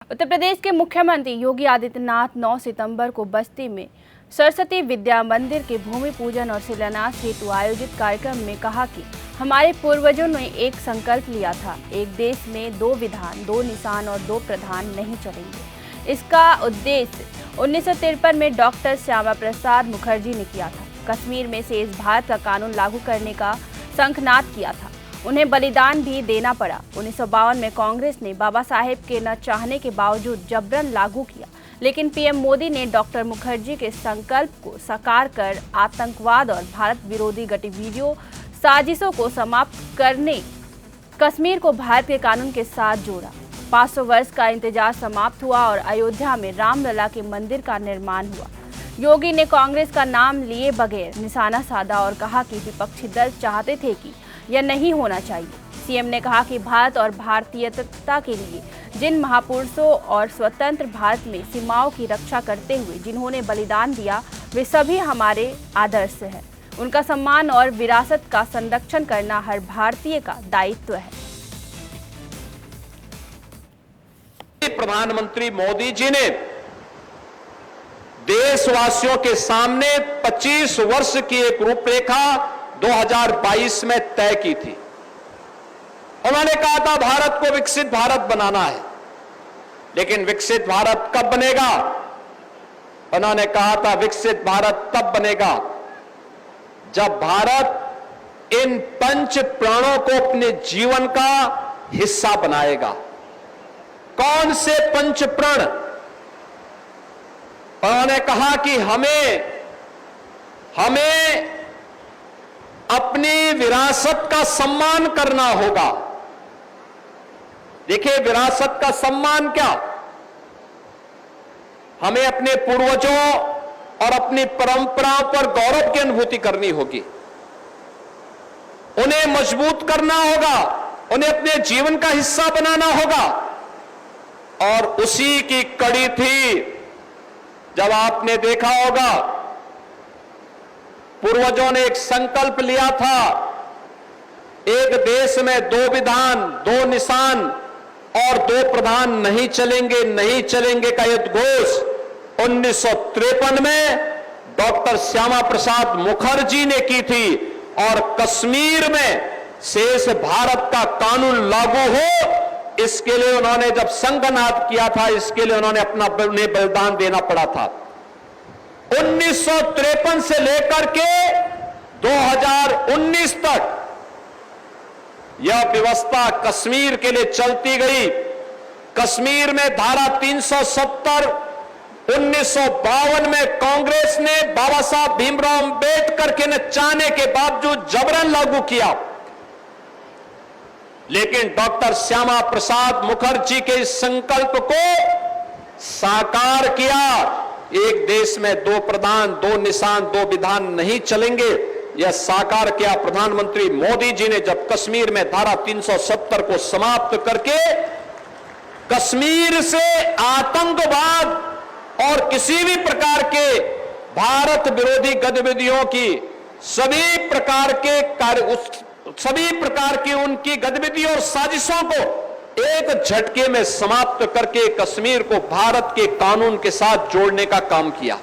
उत्तर प्रदेश के मुख्यमंत्री योगी आदित्यनाथ 9 सितंबर को बस्ती में सरस्वती विद्या मंदिर के भूमि पूजन और शिलान्यास हेतु आयोजित कार्यक्रम में कहा कि हमारे पूर्वजों ने एक संकल्प लिया था, एक देश में दो विधान, दो निशान और दो प्रधान नहीं चलेंगे। इसका उद्देश्य 1953 में डॉक्टर श्यामा प्रसाद मुखर्जी ने किया था। कश्मीर में शेष भारत का कानून लागू करने का शंखनाद किया था, उन्हें बलिदान भी देना पड़ा। 1952 में कांग्रेस ने बाबा साहेब के न चाहने के बावजूद जबरन लागू किया, लेकिन पीएम मोदी ने डॉक्टर मुखर्जी के संकल्प को साकार कर आतंकवाद और भारत विरोधी गतिविधियों साजिशों को समाप्त करने कश्मीर को भारत के कानून के साथ जोड़ा। 500 वर्ष का इंतजार समाप्त हुआ और अयोध्या में रामलला के मंदिर का निर्माण हुआ। योगी ने कांग्रेस का नाम लिए बगैर निशाना साधा और कहा कि विपक्षी दल चाहते थे कि यह नहीं होना चाहिए। सीएम ने कहा कि भारत और भारतीयता के लिए जिन महापुरुषों और स्वतंत्र भारत में सीमाओं की रक्षा करते हुए जिन्होंने बलिदान दिया, वे सभी हमारे आदर्श हैं। उनका सम्मान और विरासत का संरक्षण करना हर भारतीय का दायित्व है। प्रधानमंत्री मोदी जी ने देशवासियों के सामने 25 वर्ष की एक रूपरेखा 2022 में तय की थी। उन्होंने कहा था भारत को विकसित भारत बनाना है, लेकिन विकसित भारत कब बनेगा? उन्होंने कहा था विकसित भारत तब बनेगा जब भारत इन पंच प्राणों को अपने जीवन का हिस्सा बनाएगा। कौन से पंच प्रण? उन्होंने कहा कि हमें अपनी विरासत का सम्मान करना होगा। देखिए, विरासत का सम्मान क्या? हमें अपने पूर्वजों और अपनी परंपराओं पर गौरव की अनुभूति करनी होगी, उन्हें मजबूत करना होगा, उन्हें अपने जीवन का हिस्सा बनाना होगा। और उसी की कड़ी थी जब आपने देखा होगा पूर्वजों ने एक संकल्प लिया था, एक देश में दो विधान, दो निशान और दो प्रधान नहीं चलेंगे का उद्घोष 1953 में डॉक्टर श्यामा प्रसाद मुखर्जी ने की थी। और कश्मीर में शेष भारत का कानून लागू हो, इसके लिए उन्होंने जब संघनाद किया था, इसके लिए उन्हें बलिदान देना पड़ा था। 1953 से लेकर के 2019 तक यह व्यवस्था कश्मीर के लिए चलती गई। कश्मीर में धारा 370 1952 में कांग्रेस ने बाबा साहब भीमराव अंबेडकर के न चाहने के बावजूद जबरन लागू किया, लेकिन डॉक्टर श्यामा प्रसाद मुखर्जी के इस संकल्प को साकार किया। एक देश में दो प्रधान, दो निशान, दो विधान नहीं चलेंगे, यह साकार किया प्रधानमंत्री मोदी जी ने जब कश्मीर में धारा 370 को समाप्त करके कश्मीर से आतंकवाद और किसी भी प्रकार के भारत विरोधी गतिविधियों की सभी प्रकार की उनकी गतिविधियों और साजिशों को एक झटके में समाप्त करके कश्मीर को भारत के कानून के साथ जोड़ने का काम किया।